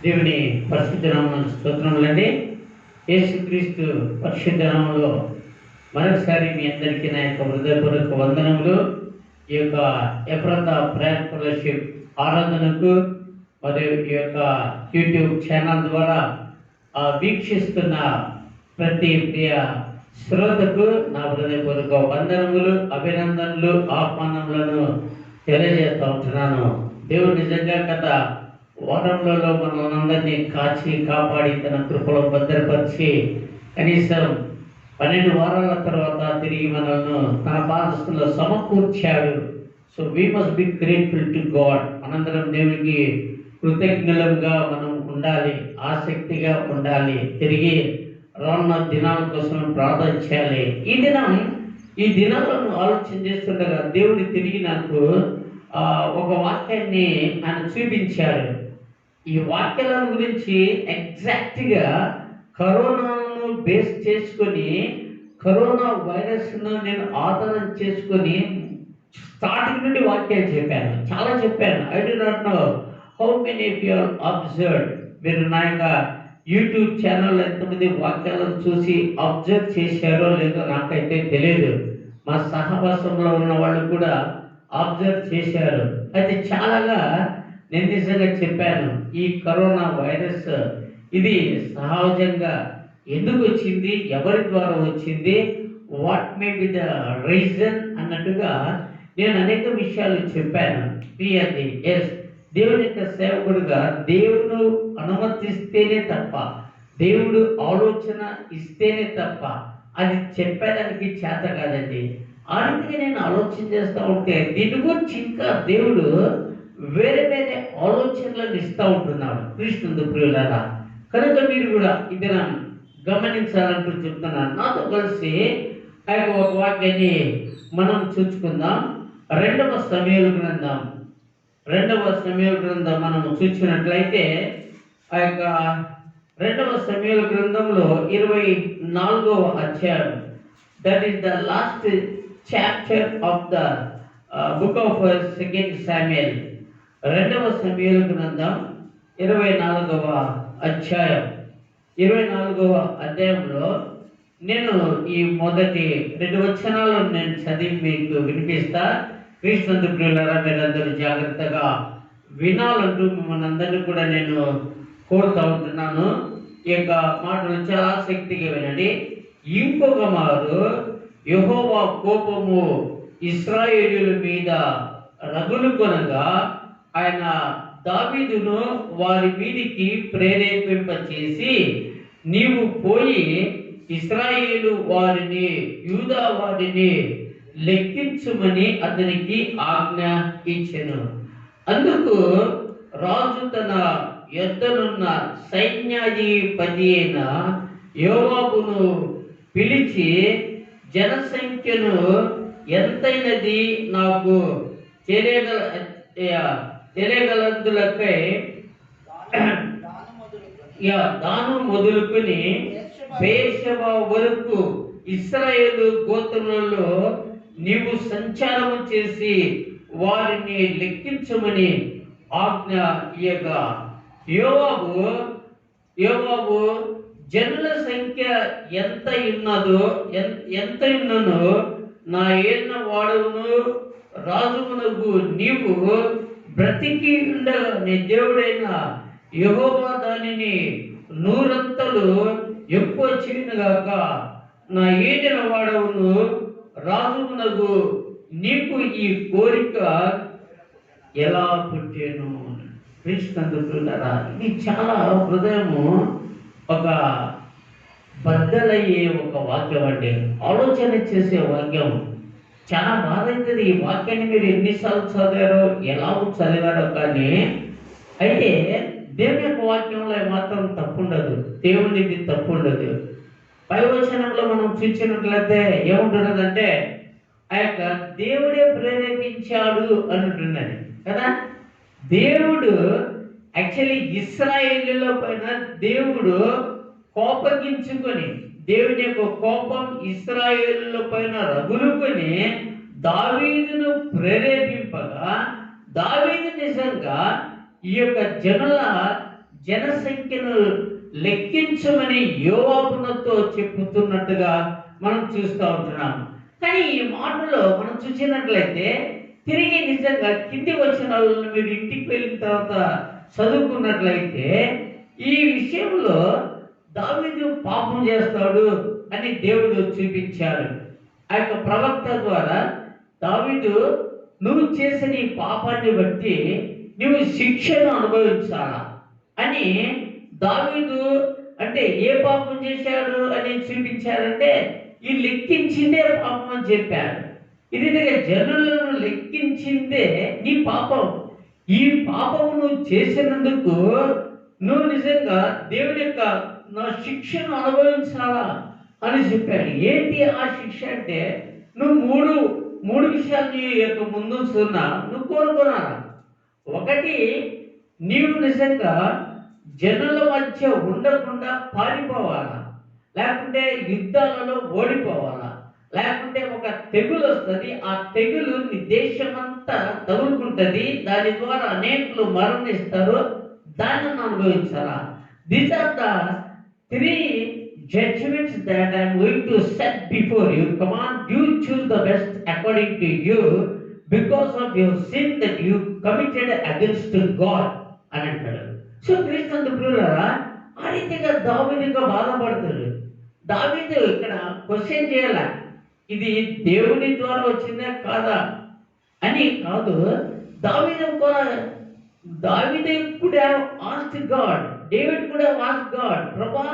దేవుని పరిశుద్ధ నామమునకు స్తోత్రములండి. యేసుక్రీస్తు పరిశుద్ధ నామములో మరొకసారి మీ అందరికీ నా యొక్క హృదయపూర్వక వందనములు. ఈ యొక్క ఎఫ్రాతా ప్రేయర్ ఫెలోషిప్ ఆరాధనకు మరియు ఈ యొక్క యూట్యూబ్ ఛానల్ ద్వారా వీక్షిస్తున్న ప్రతి ప్రియ శ్రోతకు నా హృదయపూర్వక వందనములు, అభినందనలు, ఆహ్వానములను తెలియజేస్తూ ఉంటున్నాను. దేవుడు నిజంగా గత వారంలో మనల్ని కాచి కాపాడి తన కృపలో భద్రపరిచి కనీసం 12 వారాల తర్వాత తిరిగి మనల్ని తన పాదస్థుల్లో సమకూర్చాడు. So we must be grateful to God. మనందరం దేవునికి కృతజ్ఞులంగా మనం ఉండాలి, ఆసక్తిగా ఉండాలి, తిరిగి రానున్న దినాల కోసం ప్రార్థన చేయాలి. ఈ దినాలను ఆలోచన చేస్తుండగా దేవుడు తిరిగి నాకు ఒక వాక్యాన్ని ఆయన చూపించాడు. ఈ వాక్యాల గురించి ఎగ్జాక్ట్గా కరోనాను బేస్ చేసుకొని, కరోనా వైరస్ను నేను ఆధారం చేసుకొని స్టార్టింగ్ నుండి వాక్యాలు చెప్పాను, చాలా చెప్పాను. I do not know how many of you are observed. మీరు నా యొక్క యూట్యూబ్ ఛానల్ ఎంతమంది వాక్యాలను చూసి అబ్జర్వ్ చేశారో లేదో నాకైతే తెలియదు. మా సహవాసంలో ఉన్న వాళ్ళు కూడా అబ్జర్వ్ చేశారు. అయితే చాలాగా నేను నిజంగా చెప్పాను, ఈ కరోనా వైరస్ ఇది సహజంగా ఎందుకు వచ్చింది, ఎవరి ద్వారా వచ్చింది, what may be the reason అన్నట్టుగా నేను అనేక విషయాలు చెప్పాను. క్లియర్లీ ఎస్, దేవుని యొక్క సేవకుడుగా దేవుడు అనుమతిస్తేనే తప్ప, దేవుడు ఆలోచన ఇస్తేనే తప్ప అది చెప్పేదానికి చేత కాదండి. అందుకే నేను ఆలోచన చేస్తూ ఉంటే దీని గురించి ఇంకా దేవుడు వేరే వేరే ఆలోచనలను ఇస్తూ ఉంటున్నాడు. కృష్ణుడు ప్రియులారా, కనుక మీరు కూడా ఇది గమనించాలంటూ చెప్తున్నాను. నాతో కలిసి ఆ యొక్క ఒక వాక్యాన్ని మనం చూసుకుందాం. 2వ సమూయేలు గ్రంథం మనము చూసినట్లయితే ఆ యొక్క 2వ సమూయేలు గ్రంథంలో 24వ అధ్యాయం, that is the last chapter of the book of 2 Samuel. 2వ సమూయేలు గ్రంథం 24వ అధ్యాయం. 24వ అధ్యాయంలో నేను ఈ మొదటి 2 వచనాలను నేను చదివి మీకు వినిపిస్తా. క్రీస్తు ప్రియులారా, మీరందరూ జాగ్రత్తగా వినాలంటూ మిమ్మల్ని అందరినీ కూడా నేను కోరుతూ ఉంటున్నాను. ఈ యొక్క మాటలు చాలా ఆసక్తిగా వినండి. ఇంకొక మారు యెహోవా కోపము ఇశ్రాయేలీయుల మీద రగులుకొనగా ఆయన దావీదును వారి మీదికి ప్రేరేపింపచేసి, నీవు పోయి ఇశ్రాయేలు వారిని, యూదా వారిని లెక్కించుమని అతనికి ఆజ్ఞ ఇచ్చెను. అందుకు రాజు తన యొద్దనున్న సైన్యాధిపతి అయిన యోవాబును పిలిచి, జనసంఖ్యను ఎంతైనది నాకు తెలియగలందులకై దాను మొదలుకొని బేర్షెబా వరకు ఇశ్రాయేలు గోత్రములలో నీవు సంచారము చేసి వారిని లెక్కించమని ఆజ్ఞ ఇయ్యగా, యోవాబు జనుల సంఖ్య ఎంత ఉన్ననో నా ఏలిన వాడవును రాజుమునకు నీవు బ్రతికి ఉండగా నీ దేవుడైన యెహోవా దానిని 100 అంతలు ఎక్కువ చేయనుగాక, నా ఏలిన వాడవును రాజుమునకు నీకు ఈ కోరిక ఎలా పుట్టేను. ప్రియులారా, ఇది చాలా హృదయము ఒక బద్దలయ్యే ఒక వాక్యం అండి, ఆలోచన చేసే వాక్యం. చాలా బాధ అవుతుంది. ఈ వాక్యాన్ని మీరు ఎన్నిసార్లు చదివారో, ఎలా చదివారో కానీ, అయితే దేవుని యొక్క వాక్యంలో మాత్రం తప్పుండదు, దేవునికి తప్పుండదు. పై వచనంలో మనం చూసినట్లయితే ఏముంటున్నదంటే, ఆ యొక్క దేవుడే ప్రేరేపించాడు అంటున్నది కదా. దేవుడు యాక్చువల్లీ ఇశ్రాయేలీయుల పైన దేవుడు కోపగించుకొని, దేవుని యొక్క కోపం ఇశ్రాయేలీయుల పైన రగులుకొని దావీదును ప్రేరేపింపగా, దావీదు నిజంగా ఈ యొక్క జనుల జనసంఖ్యను లెక్కించమని యోవాబునతో చెప్పుతున్నట్టుగా మనం చూస్తూ ఉంటున్నాం. కానీ ఈ మాటలో మనం చూసినట్లయితే తిరిగి నిజంగా కింది వచ్చిన వాళ్ళని మీరు ఇంటికి వెళ్ళిన తర్వాత చదువుకున్నట్లయితే ఈ విషయంలో దావీదు పాపం చేస్తాడు అని దేవుడు చూపించాడు. ఆ యొక్క ప్రవక్త ద్వారా దావీదు, నువ్వు చేసిన ఈ పాపాన్ని బట్టి నువ్వు శిక్షను అనుభవించాలా అని దావీదు అంటే ఏ పాపం చేశాడు అని చూపించాడంటే ఈ లెక్కించిందే పాపం అని చెప్పాడు. ఇది జనులను లెక్కించిందే నీ పాపం. ఈ పాపం నువ్వు చేసినందుకు నువ్వు నిజంగా దేవుని యొక్క నా శిక్షను అనుభవించాలా అని చెప్పాడు. ఏంటి ఆ శిక్ష అంటే నువ్వు మూడు విషయాలు నీ యొక్క ముందు నువ్వు కోరుకున్నాను. ఒకటి, నీవు నిజంగా జనుల మధ్య ఉండకుండా పారిపోవాలా, లేకుంటే యుద్ధాలలో ఓడిపోవాలా, లేకుంటే ఒక తెగులు వస్తుంది, ఆ తెగులు నీ దేశమంతా తగులుకుంటుంది, దాని ద్వారా అనేకులు మరణిస్తారు, దాన్ని అనుభవించాలా. These are the 3 judgments that I am going to set before you. Come on, you choose the best according to you because of your sin that you committed against God అని అంటాడు. సో క్రీస్తు ప్రియులారా, ఆ రీతిగా దావీదుగా బాధపడతాడు. దావీదు ఇక్కడ question చేయాల, ఇది దేవుని ద్వారా వచ్చిందా కాదా అని కాదు. దావీదు could have asked God, David could have asked God, ప్రభా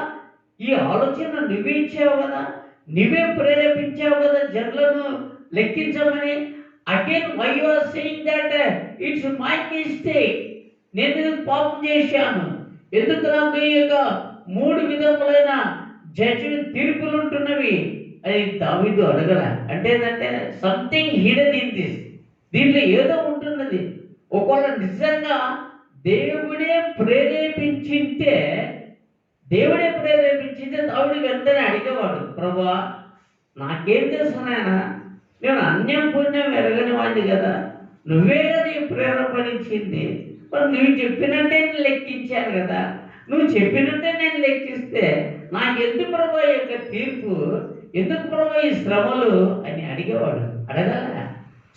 ఈ ఆలోచన నువ్వే ఇచ్చావు కదా, నువ్వే ప్రేరేపించావు కదా జనులను లెక్కించమని. Again why you are saying that it's my mistake, నేను ఎందుకు పాపం చేశాను, ఎందుకు నాకు ఈ యొక్క 3 విధములైన తీర్పులు ఉంటున్నవి అని దావీదు అడగల. అంటే ఏంటంటే సంథింగ్ హిడెన్ ఇన్ దిస్, దీంట్లో ఏదో ఉంటున్నది. ఒకవేళ నిజంగా దేవుడే ప్రేరేపించింటే దావీదు వెంటనే అడిగేవాడు, ప్రభా నాకేం తెలుసు నాయన, నేను అన్యం పుణ్యం ఎరగని వాడిని కదా, నువ్వే కదా ఈ ప్రేరేపణించింది, మరి నువ్వు చెప్పినట్టే నేను లెక్కించాను కదా, నువ్వు చెప్పినట్టే నేను లెక్కిస్తే నాకెందుకు ప్రభా ఈ యొక్క తీర్పు, ఎందుకు ప్రభా ఈ శ్రమలు అని అడిగేవాడు. అడగాల.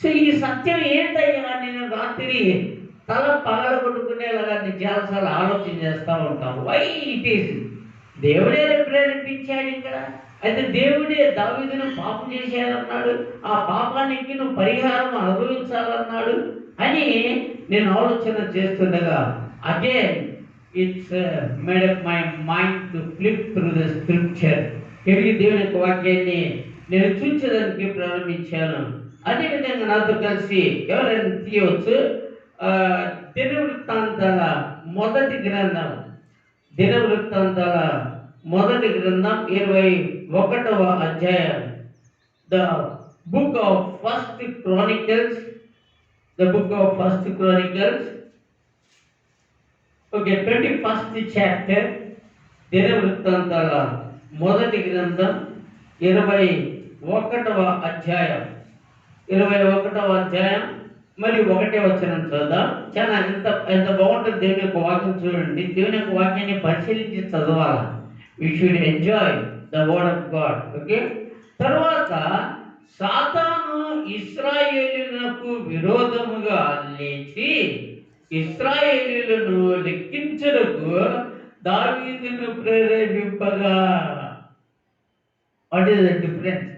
సో ఈ సత్యం ఏంటయ్యా, నేను రాత్రి తల పగల కొట్టుకునేలాగా చాలాసార్లు ఆలోచన చేస్తూ ఉంటాం. వై ఇట్ ఈస్, దేవుడే ప్రేరేపించాడు ఇక్కడ. అయితే దేవుడే దావీదును పాపం చేశాడన్నాడు, ఆ పాపానికి నువ్వు పరిహారం అనుభవించాలన్నాడు అని నేను ఆలోచన చేస్తుండగా again it's made up my mind to flip through the scripture. తిరిగి దేవుని యొక్క వాక్యాన్ని నేను చూసేదానికి ప్రారంభించాను. అదేవిధంగా నాతో కలిసి ఎవరైనా తీయవచ్చు దినవృత్తాంతాల మొదటి గ్రంథం 21వ అధ్యాయం, the book of first chronicles, okay, 21st chapter, దినవృత్తాంతాల మొదటి గ్రంథం 21వ అధ్యాయం మరి 1వ వచనం చదువుదాం. చాలా ఎంత బాగుంటుంది దేవుని యొక్క వాక్యం. చూడండి, దేవుని యొక్క వాక్యాన్ని పరిశీలించి చదవాలి. We should enjoy the word of God. Okay, తర్వాత సాతాను ఇశ్రాయేలునకు విరోధముగా లేచి ఇశ్రాయేలులను లెక్కించుటకు దావీదును ప్రేరేపింపగా. What is the difference?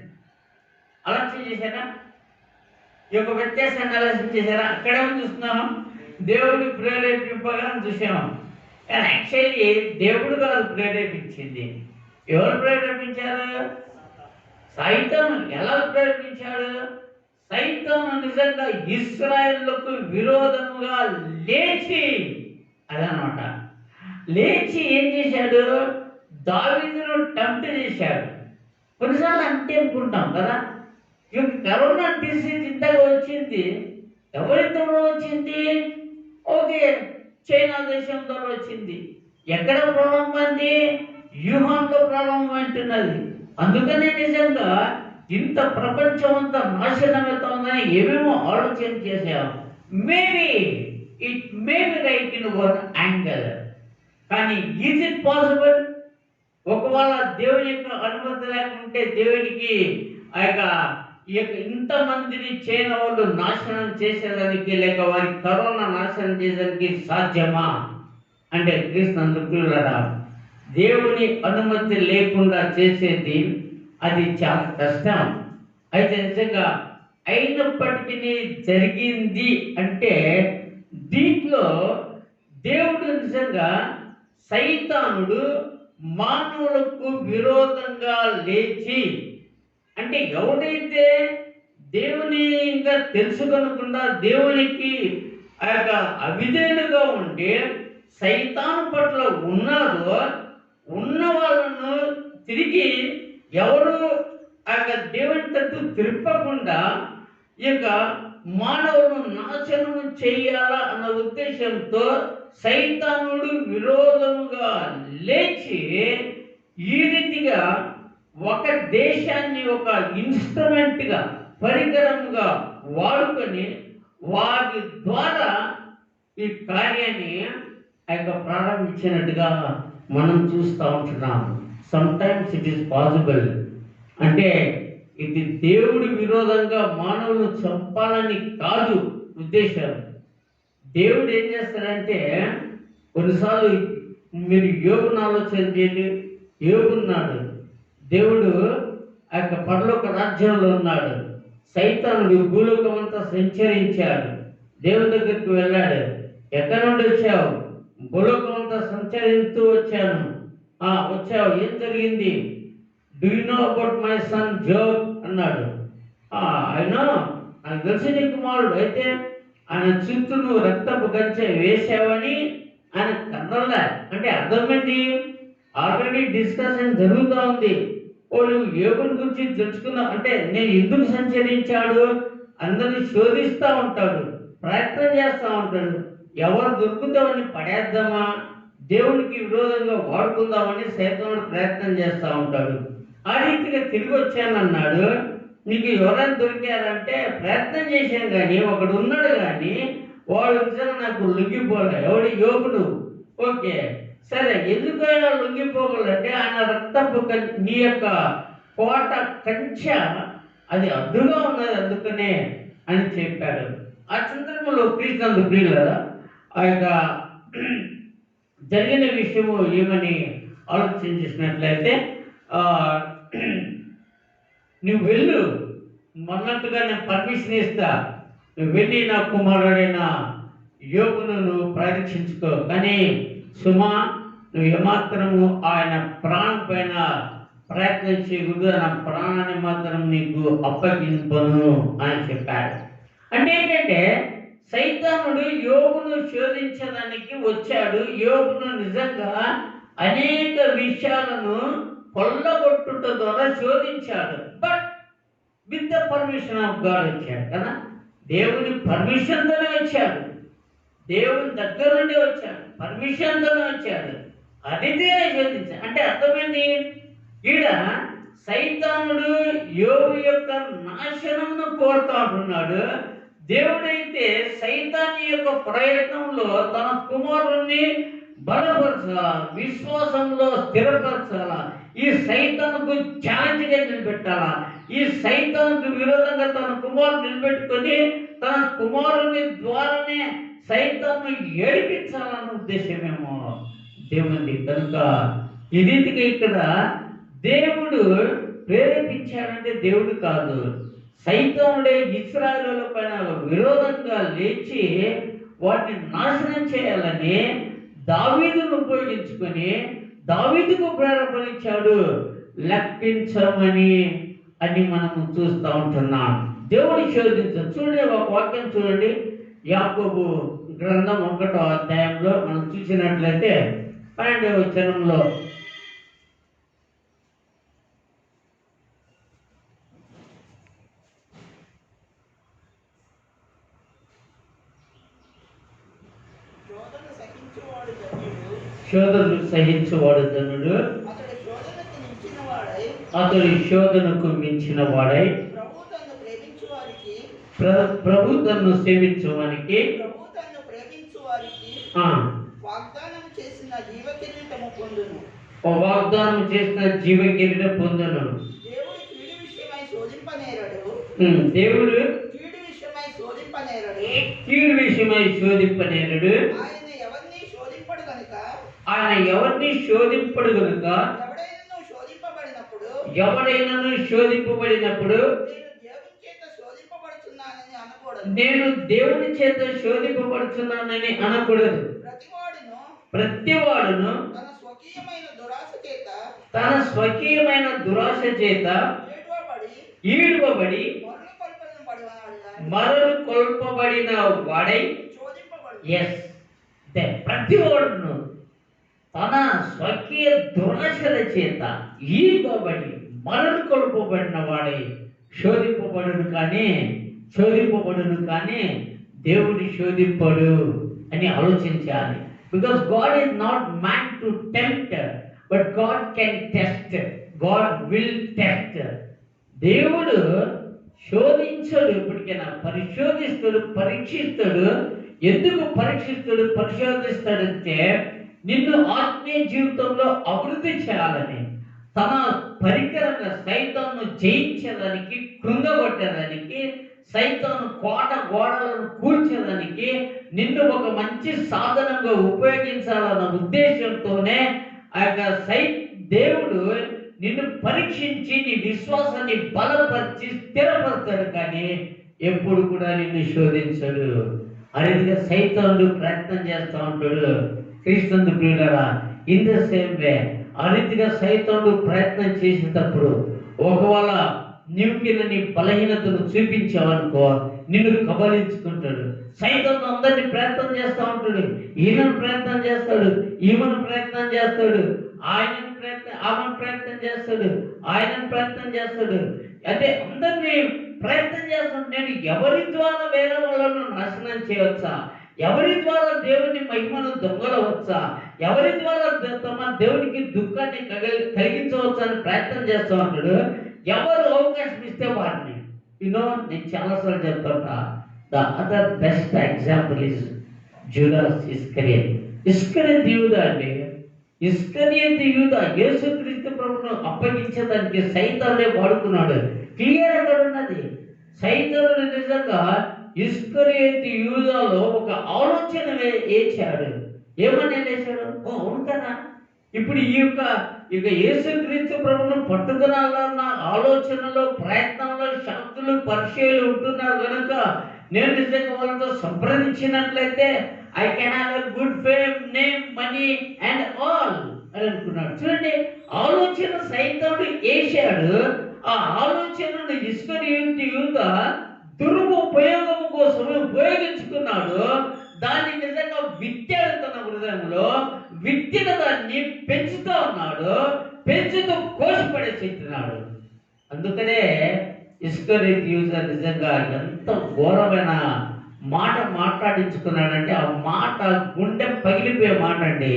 ఆలోచన చేశారా? ఈ యొక్క వ్యత్యాసాన్ని ఆలోచన చేశారా? అక్కడే చూస్తున్నాం, దేవుడు ప్రేరేపింపగా చూసాం. కానీ యాక్చువల్లీ దేవుడు కాదు ప్రేరేపించింది. ఎవరు ప్రేరేపించారు? సైతాను. ఎలా ప్రేరేపించాడు? సైతాను నిజంగా ఇశ్రాయేలుకు విరోధముగా లేచి, అదనమాట, లేచి ఏం చేశాడు? దావీదును టెంప్ట్ చేశాడు. కొన్నిసార్లు అంతే అనుకుంటాం కదా, ఈ కరోనా డిసీజ్ ఇంతగా వచ్చింది, ఎవరి ద్వారా వచ్చింది? ఓకే, చైనా దేశం ద్వారా వచ్చింది. ఎక్కడ ప్రారంభమైంది? వ్యూహాన్లో ప్రారంభమవుతున్నది. అందుకనే నిజంగా ఇంత ప్రపంచం అంతా నాశనమవుతుందని ఏమేమో ఆలోచన చేశాం. Maybe it may be right in one angle. కానీ ఈజ్ ఇట్ పాసిబుల్? ఒకవేళ దేవుని యొక్క అనుమతి లేకుంటే దేవునికి ఈ యొక్క ఇంతమందిని చైనా వాళ్ళు నాశనం చేసేదానికి లేక వారి కరోనా నాశనం చేసేదానికి సాధ్యమా అంటే క్రీస్తునందుకులరా దేవుని అనుమతి లేకుండా చేసేది అది చాలా కష్టం. అయితే నిజంగా అయినప్పటికీ జరిగింది అంటే దీంట్లో దేవుడు నిజంగా సైతానుడు మానవులకు విరోధంగా లేచి అంటే ఎవడైతే దేవుని ఇంకా తెలుసుకొనకుండా దేవునికి ఆ యొక్క అవిధేయులుగా ఉండి సైతాను పట్ల ఉన్నారో ఉన్న వాళ్ళను తిరిగి ఎవరు ఆ యొక్క దేవుని తట్టు తిప్పకుండా ఈ యొక్క మానవులను నాశనం చేయాలా అన్న ఉద్దేశంతో సైతానుడు విరోధముగా లేచి ఈ రీతిగా ఒక దేశాన్ని ఒక ఇన్స్ట్రుమెంట్గా పరికరంగా వాడుకొని వారి ద్వారా ఈ కార్యాన్ని ప్రారంభించినట్టుగా మనం చూస్తూ ఉంటున్నాం. సమ్టైమ్స్ ఇట్ ఈస్ పాసిబుల్ అంటే ఇది దేవుడి విరోధంగా మానవులు చంపాలని కాదు ఉద్దేశం. దేవుడు ఏం చేస్తాడంటే కొన్నిసార్లు మీరు యోగును ఆలోచన చేయండి. యోగున్నాడు, దేవుడు ఆ యొక్క పరలోక రాజ్యంలో ఉన్నాడు. సైతానుడు భూలోకం అంతా సంచరించాడు, దేవుని దగ్గరికి వెళ్ళాడు. ఎక్కడి నుండి వచ్చావు? భూలోకం అంతా సంచరిస్తూ వచ్చాను. వచ్చావు, ఏం జరిగింది? Do you know about my son Job అన్నాడు. ఆయన నాకు తెలిసి నీ కుమారుడు అయితే ఆయన చుట్టూ నువ్వు రక్తపు కంచె వేసావని ఆయన కన్నలే. అంటే అర్థమైంది, ఆల్రెడీ డిస్కషన్ జరుగుతూ ఉంది. నువ్వు యోగుని గురించి తెలుసుకున్నావు అంటే నేను ఎందుకు సంచరించాడు అందరినీ శోధిస్తూ ఉంటాడు, ప్రయత్నం చేస్తూ ఉంటాడు. ఎవరు దొరుకుతామని పడేద్దామా, దేవునికి విరోధంగా వాడుకుందామని సైతానుడు ప్రయత్నం చేస్తూ ఉంటాడు. ఆ రీతిగా తిరిగి వచ్చానన్నాడు. నీకు ఎవరైనా దొరికారంటే ప్రయత్నం చేశాను కానీ ఒకడు ఉన్నాడు కానీ వాడు నిజంగా నాకు లొంగిపోలే. ఎవడు? యోగుడు. ఓకే సరే, ఎందుకైనా లొంగిపోగలంటే ఆయన రక్తపు నీ యొక్క కోట కంచె అది అడ్డుగా ఉన్నది అందుకనే అని చెప్పాడు. ఆ సందర్భంలో క్రీస్తు ప్రియులు కదా ఆ యొక్క జరిగిన విషయము ఏమని ఆలోచన చేసినట్లయితే నువ్వు వెళ్ళు, మొన్నట్టుగా నేను పర్మిషన్ ఇస్తా, నువ్వు వెళ్ళి నా కుమారుడైన యోగును నువ్వు పరీక్షించుకో, కానీ సుమా నువ్వు ఏమాత్రము ఆయన ప్రాణం పైన ప్రయత్నం చేయకూడదు, నా ప్రాణాన్ని మాత్రం నీకు అప్పగింపను అని చెప్పాడు. అంటే ఏంటంటే సైతానుడు యోగును శోధించడానికి వచ్చాడు. యోగును నిజంగా అనేక విషయాలను కొల్లగొట్టుట ద్వారా శోధించాడు. But with the permission of God వచ్చాడు కదా, దేవుని పర్మిషన్తోనే వచ్చాడు, దేవుని దగ్గర నుండి వచ్చాడు, పర్మిషన్తోనే వచ్చాడు. అదితే శోధించాడు. అంటే అర్థమైంది, ఈడ సైతానుడు యోగు యొక్క నాశనమును కోరుతా ఉంటున్నాడు. దేవుడైతే సైతాన్ని యొక్క ప్రయత్నంలో తన కుమారుణ్ణి బలపరచాల, విశ్వాసంలో స్థిరపరచాల, ఈ సైతానుకు ఛాలెంజ్గా నిలబెట్టాలా, ఈ సైతానుకు విరోధంగా తన కుమారుని నిలబెట్టుకొని తన కుమారుని ద్వారానే సైతాన్ని ఏడిపించాలన్న ఉద్దేశమేమో దేవుని. కనుక ఈ రీతిగా ఇక్కడ దేవుడు ప్రేరేపించాడంటే దేవుడు కాదు, సైతానుడే ఇశ్రాయేలుల పైన విరోధంగా లేచి వాటిని నాశనం చేయాలని దావీదును ఉపయోగించుకొని దావీదుకు ప్రేరేపణించాడు లెక్కించమని అని మనము చూస్తూ ఉంటున్నాం. దేవుడి శోధించాడు. చూడండి, ఒక వాక్యం చూడండి, యాకోబు గ్రంథం 1వ అధ్యాయంలో మనం చూసినట్లయితే 12వ వచనంలో శోధనను సహించువాడు ధనుడు, అతడి శోధనకు మించిన వాడై ప్రభు తన్ను సేవించువానికి వాగ్దానం చేసిన జీవ కిరీటము పొందును. వాగ్దానం చేసిన జీవ కిరీటం పొందును. దేవుడు కీడు విషయమై శోధింపనేరడు. దేవుడు కీడు విషయమై శోధింపనేరడు. కీడు విషయమై శోధింపనేరడు. ఆయన ఎవరిని శోధింపడు కనుక. ఆయన ఎవరిని శోధింపడు కనుక. ఎవడైనాను శోధింపబడినప్పుడు నేను దేవుని చేత శోధింపబడుతున్నానని అనకూడదు. ప్రతివాడును తన స్వకీయమైన దురాశ చేత ఈడువబడి మరలు కొల్పబడిన వాడై ప్రతివాడును తన స్వకీయ దురాశల చేత ఈడువబడి మరలు కొల్పబడిన వాడై శోధింపబడును కానీ దేవుడి శోధింపడు అని ఆలోచించాలి. Because God is not man to tempt, but God can test. God will test. దేవుడు శోధించడు, ఎప్పటికైనా పరిశోధిస్తాడు, పరీక్షిస్తాడు. ఎందుకు పరీక్షిస్తాడు, పరిశోధిస్తాడంటే నిన్ను ఆత్మీయ జీవితంలో అభివృద్ధి చేయాలని, తన పరికరంగా సైతాన్ని జయించడానికి, కృంగగొట్టడానికి, సైతాను గోడలను కూల్చడానికి, నిన్ను ఒక మంచి సాధనంగా ఉపయోగించాలన్న ఉద్దేశంతోనే ఆ యొక్క దేవుడు నిన్ను పరీక్షించి నీ విశ్వాసాన్ని బలపరిచి స్థిరపరుస్తాడు, కానీ ఎప్పుడు కూడా నిన్ను శోధించడు. అదేవిధంగా సైతానుడు ప్రయత్నం చేస్తూ ఉంటాడు. క్రీస్తు ప్రియులారా, ఇన్ ద సేమ్ వే ఆ రీతిగా సైతానుడు ప్రయత్నం చేసేటప్పుడు ఒకవేళ నీవు నీ బలహీనతను చూపించావనుకో నిన్ను కబలించుకుంటాడు. సైతాను అందరినీ ప్రయత్నం చేస్తూ ఉంటాడు. ఈయనను ప్రయత్నం చేస్తాడు, ఈమెను ప్రయత్నం చేస్తాడు, ఆమెను ప్రయత్నం చేస్తాడు, ఆయనను ప్రయత్నం చేస్తాడు. అంటే అందరినీ ప్రయత్నం చేస్తాడు. నేను ఎవరి ద్వారా వేరే వాళ్ళను నాశనం చేయవచ్చా, ఎవరి ద్వారా దేవుని మహిమను దొంగలవచ్చా, ఎవరి ద్వారా తమ దేవునికి దుఃఖాన్ని కలిగించవచ్చా అని ప్రయత్నం చేస్తూ ఉంటాడు. ఎవరు అవకాశం ఇస్తే వాడిని నేను చాలాసార్లు చెప్తాను. The other best example is Judas Iscariot. Iscariot యూదా అండి. ఇస్కరియత్ యూదా యేసుక్రీస్తు ప్రభువును అప్పగించేదానికి సైతానుడే వాడుకున్నాడు. క్లియర్ అక్కడ ఉన్నది. సైతానుడు నిజంగా ఇస్కరియత్ యూదాలో ఒక ఆలోచన వేశాడు. ఏమని వేశాడు? అవును కదా, ఇప్పుడు ఈ యొక్క యేసుక్రీస్తు ప్రభువును పట్టుకురాలన్న ఆలోచనలో, ప్రయత్నంలో శాస్త్రులు పరిచయాలు ఉంటున్నారు కనుక నేను నిజంగా వాళ్ళతో సంప్రదించినట్లయితే I can have a good fame, name, money and all అని అనుకున్నాడు. చూడండి, ఆలోచన సైతానుడు వేశాడు. ఆ ఆలోచనను ఇస్కరియతు యూదా దురుపయోగం కోసం ఉపయోగించుకున్నాడు. దాన్ని నిజంగా విత్తాడు, తన హృదయంలో విత్తిన దాన్ని పెంచుతూ ఉన్నాడు, పెంచుతూ కోసిపడేస్తున్నాడు. అందుకనే ఇస్కరియతు యూదా నిజంగా ఎంత ఘోరమైన మాట మాట్లాడించుకున్నాడంటే ఆ మాట గుండె పగిలిపోయే మాట అండి.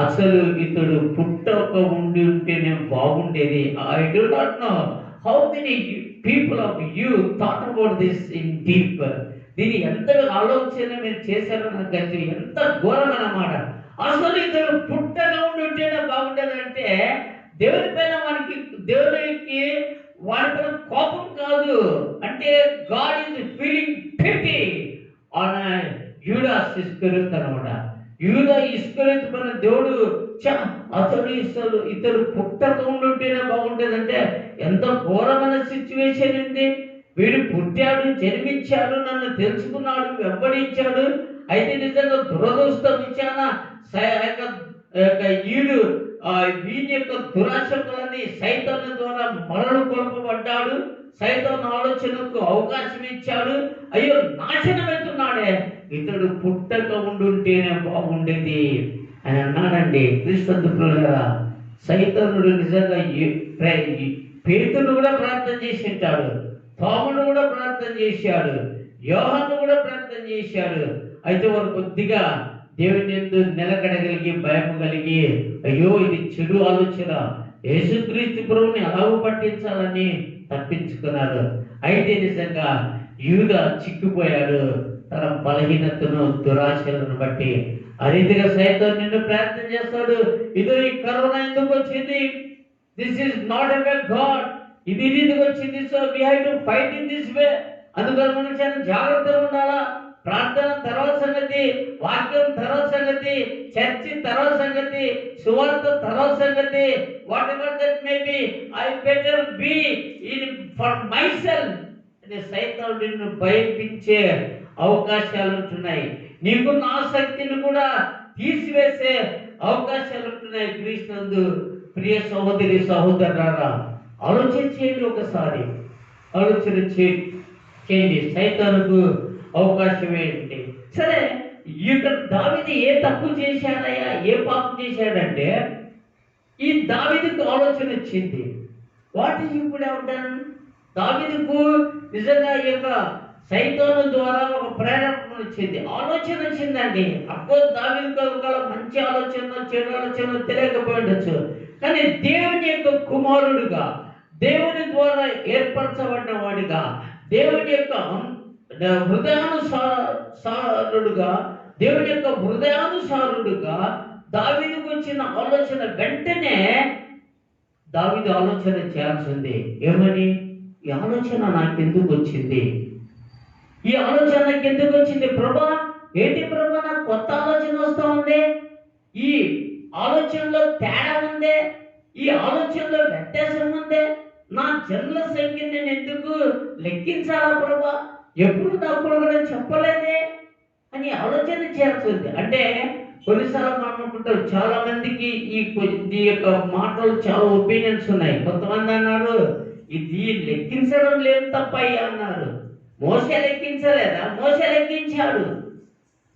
అసలు ఇతడు పుట్టక ఉండి ఉంటేనే బాగుండేది. I do not know how many people of you thought about this in deep. దీన్ని ఎంత ఆలోచన మీరు చేశారో నాకు ఎంత ఘోరమైన మాట. అసలు ఇతడు పుట్టక ఉండి ఉంటేనే బాగుండేదంటే దేవుని పైన దేవునికి వాడిపైన కోపం కాదు, అంటే God is feeling pity on Judas Iscariot అనమాట. యూదా ఇస్కరియత్ పైన దేవుడు ఇతడు పుట్టక ఉండుంటేనే బాగుండేదంటే ఎంత ఘోరమైన సిచ్యువేషన్ ఉంది. వీడు పుట్టాడు, జన్మించాడు, నన్ను తెలుసుకున్నాడు, వెంబడించాడు. అయితే నిజంగా దురదృష్టం ఇచ్చానా ఈడు వీని యొక్క దురాశకులని సైతాను ద్వారా మరలు కొలపబడ్డాడు. సైతాను ఆలోచనకు అవకాశం ఇచ్చాడు. అయ్యో నాశనమవుతున్నాడే, ఇతడు పుట్టక ఉండుంటేనే బాగుండేది అని అన్నాడండి. క్రీస్తుగా సైతానుడు నిజంగా పేతురు కూడా ప్రార్థన చేసి ఉంటాడు, తోమను కూడా ప్రార్థన చేశాడు, యోహాను కూడా ప్రార్థన చేశాడు. అయితే వారు కొద్దిగా దేవుని యందు నిలకడగలిగి భయం కలిగి అయ్యో ఇది చెడు ఆలోచన, యేసుక్రీస్తు ప్రభువుని అలాగూ పట్టించాలని తప్పించుకున్నారు. అయితే నిజంగా యూదా చిక్కిపోయాడు. తన బలహీనతను, దురాశలను బట్టి ఆ రీతిగా సైతం నిన్ను ప్రార్థన చేస్తాడు. ఇదో ఈ కరోనా ఎందుకు వచ్చింది? This is not a god. ఇది ఈ రీతిగా వచ్చింది. So we have to fight in this way. అందుకని మనం చాలా జాగ్రత్తగా ఉండాలా. ప్రార్థన తర్వాత సంగతి, వాక్యం తర్వాత సంగతి, చర్చి తర్వాత సంగతి, సువార్త తర్వాత సంగతి. What ever that may be, I better be in for my self అనే సైతం నిన్ను భయపించే అవకాశాలు ఉంటున్నాయి. నీకున్న ఆసక్తిని కూడా తీసివేసే అవకాశాలు ఉంటున్నాయి. క్రీస్తునందు ప్రియ సహోదరి సహోదరులారా, ఆలోచన చేయండి. ఒకసారి ఆలోచన చేయండి. సైతానుకు అవకాశం ఏంటి? సరే, ఇక్కడ దావీదు ఏ తప్పు చేశాడయ్యా, ఏ పాపం చేశాడంటే ఈ దావీదుకు ఆలోచన వచ్చింది. వాట్ ఈజ్ ఇప్పుడు డన్? దావీదుకు నిజంగా ఈ యొక్క సైతాను ద్వారా ఒక ప్రేరణ వచ్చింది, ఆలోచన వచ్చిందండి. అబ్బో, దావీదుకు ఒక మంచి ఆలోచన చెడు ఆలోచన తెలియకపోయి ఉండొచ్చు, కానీ దేవుని యొక్క కుమారుడుగా, దేవుని ద్వారా ఏర్పరచబడిన వాడిగా, దేవుని యొక్క హృదయానుసారుడుగా, దేవుని యొక్క హృదయానుసారుడుగా దావీదుకు వచ్చిన ఆలోచన వెంటనే దావీదు ఆలోచన చేయాల్సింది. ఏమని? ఈ ఆలోచన నాకెందుకు వచ్చింది? ఈ ఆలోచన నాకు ఎందుకు వచ్చింది ప్రభా? ఏంటి ప్రభా, నాకు కొత్త ఆలోచన వస్తూ ఉంది. ఈ ఆలోచనలో తేడా ఉందే, ఈ ఆలోచనలో వ్యత్యాసం ఉందే. నా జన్మ సంఖ్య నేను ఎందుకు లెక్కించాలా ప్రభా? ఎప్పుడు నాకు కూడా చెప్పలేదే అని ఆలోచన చేయాల్సింది. అంటే కొన్నిసార్లు మనం అనుకుంటారు, చాలా మందికి ఈ యొక్క మాటలు చాలా ఒపీనియన్స్ ఉన్నాయి. కొంతమంది అన్నారు, ఇది లెక్కించడం లేదు తప్పయ్యా అన్నారు. మోసే లెక్కించలేదా? మోసే లెక్కించాడు.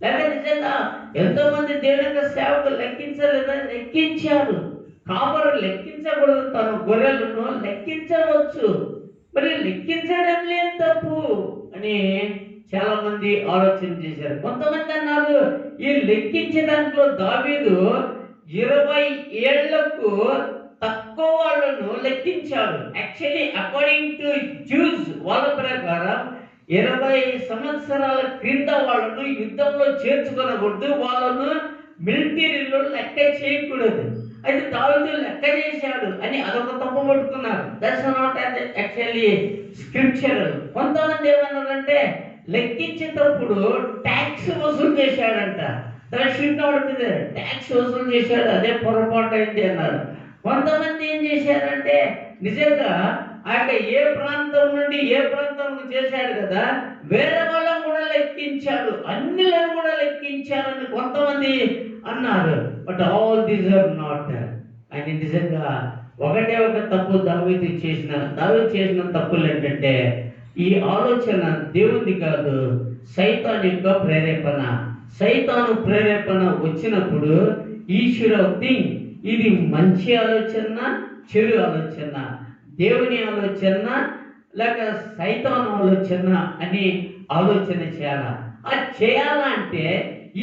లేక నిజంగా ఎంతో మంది దేవుని యొక్క సేవకులు లెక్కించలేదా? లెక్కించాడు. కాపరు లెక్కించకూడదు, తన గొర్రెలను లెక్కించవచ్చు, మరి లెక్కించడం లేదు తప్పు అని చాలా మంది ఆలోచన చేశారు. కొంతమంది అన్నారు, ఈ లెక్కించే దాంట్లో దావీదు 20 ఏళ్లకు తక్కువ వాళ్ళను లెక్కించాడు. యాక్చువల్లీ అకార్డింగ్ టు జ్యూస్ వాళ్ళ ప్రకారం 20 సంవత్సరాల క్రింద వాళ్ళను యుద్ధంలో చేర్చుకోనకూడదు, వాళ్ళను మిలిటరీలో లెక్క చేయకూడదు. అయితే దావీదు లెక్క చేశాడు అని అదొక తప్పు పట్టుకున్నారు. That's not actually scriptural. కొంతమంది ఏమన్నారంటే లెక్కించేటప్పుడు ట్యాక్స్ వసూలు చేశాడంట. ట్యాక్స్ వసూలు చేశాడు, అదే పొరపాటు అయింది అన్నారు. కొంతమంది ఏం చేశారంటే నిజంగా ఆయన ఏ ప్రాంతం నుండి ఏ ప్రాంతం చేశాడు కదా, వేరే వాళ్ళని కూడా లెక్కించాడు, అన్నిలను కూడా లెక్కించారని కొంతమంది అన్నారు. But all these are not. అని నిజంగా ఒకటే ఒక తప్పు దావీదు చేసిన తప్పులు ఏంటంటే, ఈ ఆలోచన దేవుడి కాదు, సైతాను యొక్క ప్రేరేపణ. సైతాను ప్రేరేపణ వచ్చినప్పుడు ఈ షుడ్ థింక్, ఇది మంచి ఆలోచన, చెడు ఆలోచన, దేవుని ఆలోచన లేక సైతాను ఆలోచన అని ఆలోచన చేయాలా. అది చేయాలంటే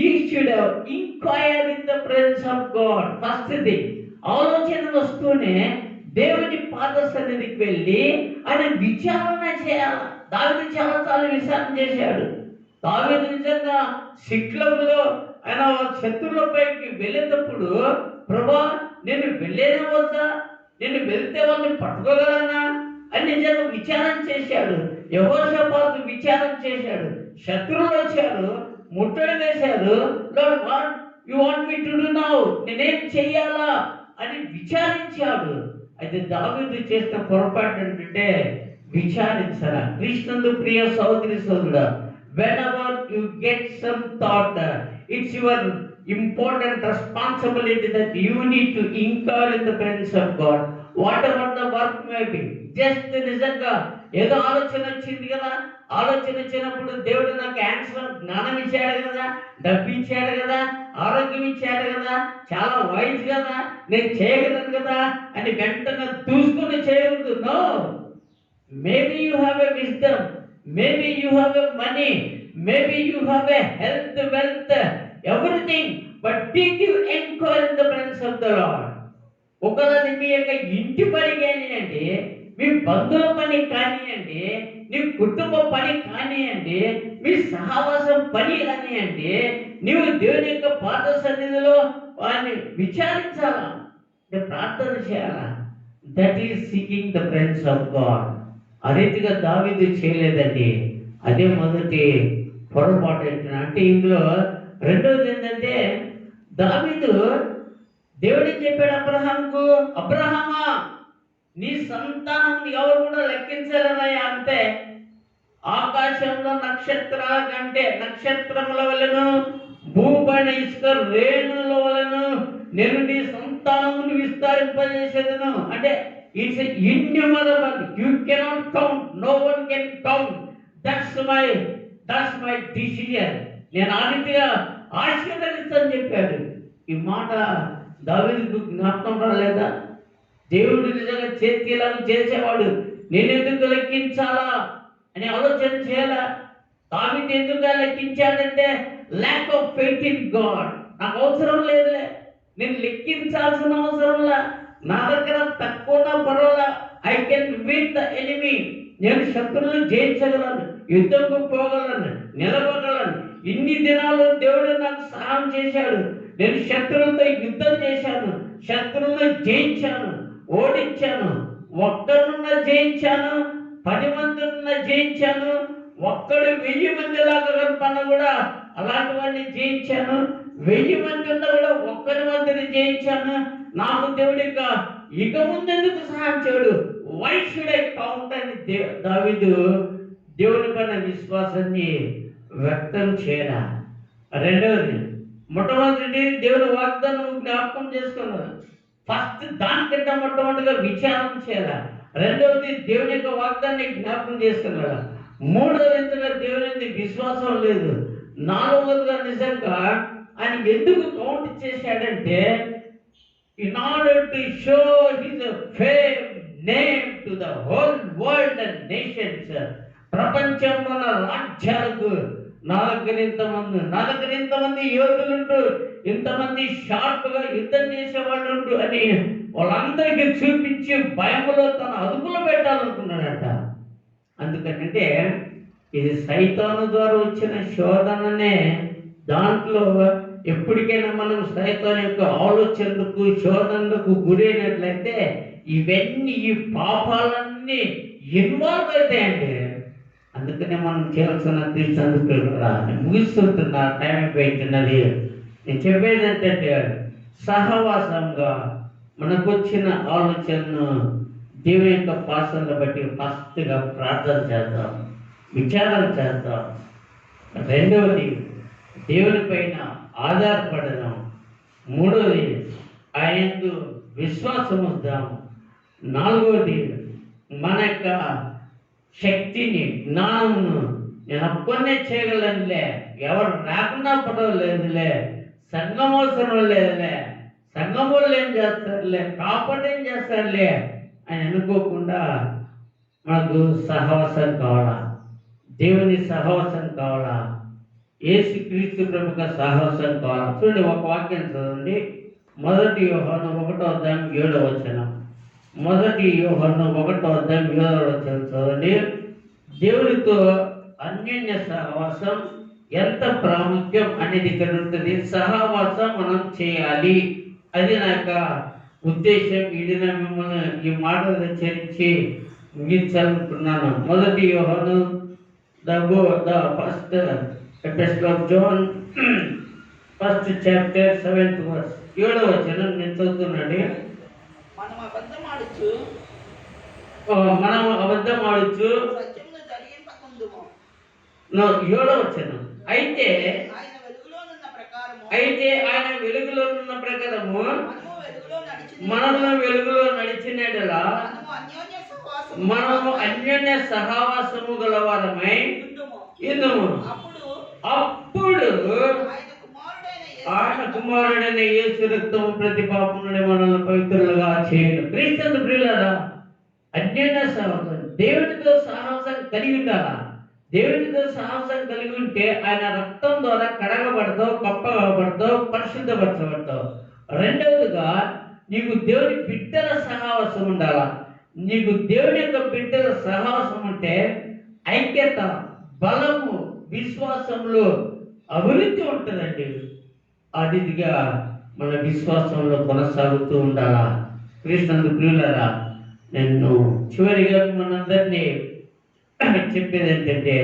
ఈ should enquire in the presence of God. First thing, ఆలోచన వస్తూనే దేవుని పాద సన్నిధికి వెళ్ళి ఆయన విచారణ చేయాలి. దావీదు చాలా విచారణ చేశాడు. దావీదు నిజంగా శిక్లములో ఆయన శత్రువులపైకి వెళ్ళేటప్పుడు, ప్రభా నేను వెళ్ళేనే వద్దా, నేను వెళ్తే వాళ్ళని పట్టుకోగలనా అని నిజంగా విచారణ చేశాడు. యెహోషాపాతు విచారణ చేశాడు. శత్రువులు వచ్చారు, ముట్టడి వేశారు. Lord, what you want me to do now, నేనేం చెయ్యాలా అని విచారించాడు. అయితే దావీదు చేసిన పొరపాటు ఏంటంటే విచారించరా. క్రీస్తునందు ప్రియ సహోదరి సహోదరుడా, whenever you get some thought, it's your important responsibility that you need to incur in the presence of God, whatever the work may be. Just నిజంగా ఏదో ఆలోచన వచ్చింది కదా, ఆలోచన వచ్చినప్పుడు దేవుడు నాకు ఆన్సర్, జ్ఞానం ఇచ్చాడు కదా, డబ్బు ఇచ్చాడు కదా, ఆరోగ్యం ఇచ్చాడు కదా, చాలా వైజ్ కదా, నేను చేయగలను కదా అని వెంటనే చూసుకుని చేయకూడదు. No, maybe you have a wisdom, maybe you have a money, maybe you have a health, wealth, everything, but did you inquire in the presence of the Lord? ఒకవేళ మీ యొక్క ఇంటి పని కానివ్వండి, మీ బంధువుల పని కానివ్వండి, మీ కుటుంబ పని కానివ్వండి, మీ సహవాసం పని కానివ్వండి, నీవు దేవుని యొక్క పాద సన్నిధిలో వారిని విచారించాలా, అంటే ప్రార్థన చేయాలా. That is seeking the friends of God. ఆ రీతిగా దావీదు చేయలేదండి. అదే మొదటి పొరపాటు ఏంటంటే, అంటే ఇందులో రెండవది ఏంటంటే, దావీదు దేవుడికి చెప్పాడు అబ్రహాంకు, అబ్రహామా నీ సంతానం ఎవరు కూడా లెక్కించలేరయ్యా, అంతే ఆకాశంలో నక్షత్రాల కంటే నక్షత్రముల వలెను, భూపైన ఇసుక రేణుల వలెను నేను నీ సంతానమును విస్తరింపజేసేదను. అంటే it's innumerable, you cannot count, no one can count. That's my decision. నేను ఆ రీతిగా ఆశీర్వదిస్తానని చెప్పాడు. ఈ మాట దావీదుకు జ్ఞాపకం రాలేదా? దేవుడు నిజంగా చేతికిలాగా చేసేవాడు, నేను ఎందుకు లెక్కించాలా అని ఆలోచన చేయాలా? దావీదు ఎందుకు లెక్కించాడంటే lack of faith in God. నాకు అవసరం లేదులే, నేను లెక్కించాల్సిన అవసరంలా, నా దగ్గర తక్కువ పర్వాలా, I can win the enemy. నేను శత్రువులను జయించగలను, యుద్ధంకు పోగలను, నిలబడగలను. ఇన్ని దినాలు దేవుడు నాకు సహాయం చేశాడు. నేను శత్రువులతో యుద్ధం చేశాను, శత్రువులను జయించాను, ఓడించాను. ఒక్కడున్న జయించాను, 10 మంది జయించాను, ఒక్కడు 1000 మంది లాగా కనపన్న కూడా అలాంటి వాడిని జయించాను. 1000 మంది ఉన్నా కూడా ఒక్కరి మందిని జయించాను. నాకు దేవుడి ఇక ముందెందుకు సహాయం చేయడు, వై షుడ్ ఐ కౌంట్ అని దావీదు దేవుని పైన విశ్వాసాన్ని వ్యక్తం చేయాల. రెండవది, మొట్టమొదటి దేవుని వాగ్దానం జ్ఞాపకం చేసుకున్నారు. ఫస్ట్ దానికంటే మొట్టమొదటిగా విచారణ చేయాల. రెండవది దేవుని యొక్క వాగ్దాన్ని జ్ఞాపకం చేసుకున్నాడు. మూడవదిగా దేవుని విశ్వాసం లేదు. నాలుగవదిగా నిజంగా ఆయన ఎందుకు కౌంట్ చేశాడంటే, in order to show his fame name to the whole world and nations. ప్రపంచంలో ఉన్న రాజ్యాలకు నా దగ్గర ఇంతమంది యోధులుంటూ, ఇంతమంది షార్ప్గా యుద్ధం చేసేవాళ్ళు ఉంటూ అని వాళ్ళందరికీ చూపించి భయములో తన అదుపులో పెట్టాలనుకున్నాడట. అందుకంటే ఇది సైతాను ద్వారా వచ్చిన శోధననే. దాంట్లో ఎప్పటికైనా మనం సైతాన్ యొక్క ఆలోచనలకు, శోధనలకు గురైనట్లయితే ఇవన్నీ, ఈ పాపాలన్నీ ఇన్వాల్వ్ అవుతాయండి. అందుకనే మనం చేయాల్సిన తీర్చందుకు ముగిస్తుంటున్నా, టైం అయిపోతున్నది. నేను చెప్పేది ఏంటంటే, సహవాసంగా మనకు వచ్చిన ఆలోచనను దేవుని యొక్క పాసనను బట్టి ఫస్ట్గా ప్రార్థన చేద్దాం, విచారణ చేద్దాం. రెండవది దేవుని పైన ఆధారపడదాం. మూడవది ఆయనకు విశ్వాసం ఉందాం. నాలుగవది మన యొక్క శక్తిని, జ్ఞానమును నేను ఒక్కనే చేయగలనులే, ఎవరు రాకుండా పడలేదులే, సంఘం అవసరం లేదులే, సంఘం వాళ్ళు ఏం చేస్తారులే, కాపాడేం చేస్తారులే అని అనుకోకుండా మనకు సహవాసం కావాలా, దేవుని సహవాసం కావాలా, యేసుక్రీస్తు ప్రభువుకి సహవాసం కావాలా. చూడండి, ఒక వాక్యం చదవండి. 1 యోహాను 1:7. 1 యోహాను 1:7 చదవండి. దేవుడితో అన్యోన్య సహవాసం ఎంత ప్రాముఖ్యం అనేది ఇక్కడ ఉంటుంది. సహవాసం మనం చేయాలి, అది నా యొక్క ఉద్దేశం. ఇది మిమ్మల్ని ఈ మాటలు హెచ్చరించి ముగించాలనుకున్నాను. 1 యోహాను the first epistle of John, 1st chapter 7th verse. 7వ వచనం నేను చదువుతున్నాను. మనం అబద్ధమాడుచు సత్యమును జరిగింపకుందుము. 7వ వచనం. అయితే ఆయన వెలుగులో ఉన్న ప్రకారము మనము వెలుగులో నడిచినట్లా మనము అన్యోన్య సహవాసము గలవారమై ఇందుము. అప్పుడు ఆయన కుమారుడైన యేసు రక్తము ప్రతి పాపం నుండి మనల్ని పవిత్రులుగా చేయను. క్రీస్తు ప్రియులారా, అన్యోన్య సహవాసం, దేవునితో సహవాసం కలిగి ఉండాలా. దేవునితో సాహసం కలిగి ఉంటే ఆయన రక్తం ద్వారా కడగబడతావు, కప్పబడతావు, పరిశుద్ధపరచబడతావు. రెండవదిగా నీకు దేవుని బిడ్డల సహవాసం ఉండాలా. నీకు దేవుని యొక్క బిడ్డల సహవాసం అంటే ఐక్యత, బలము, విశ్వాసంలో అభివృద్ధి ఉంటుందండి. అతిథిగా మన విశ్వాసంలో కొనసాగుతూ ఉండాలా. క్రీస్తునందు ప్రియులారా, నేను చివరిగా మనందరినీ చెప్పేది ఏంటంటే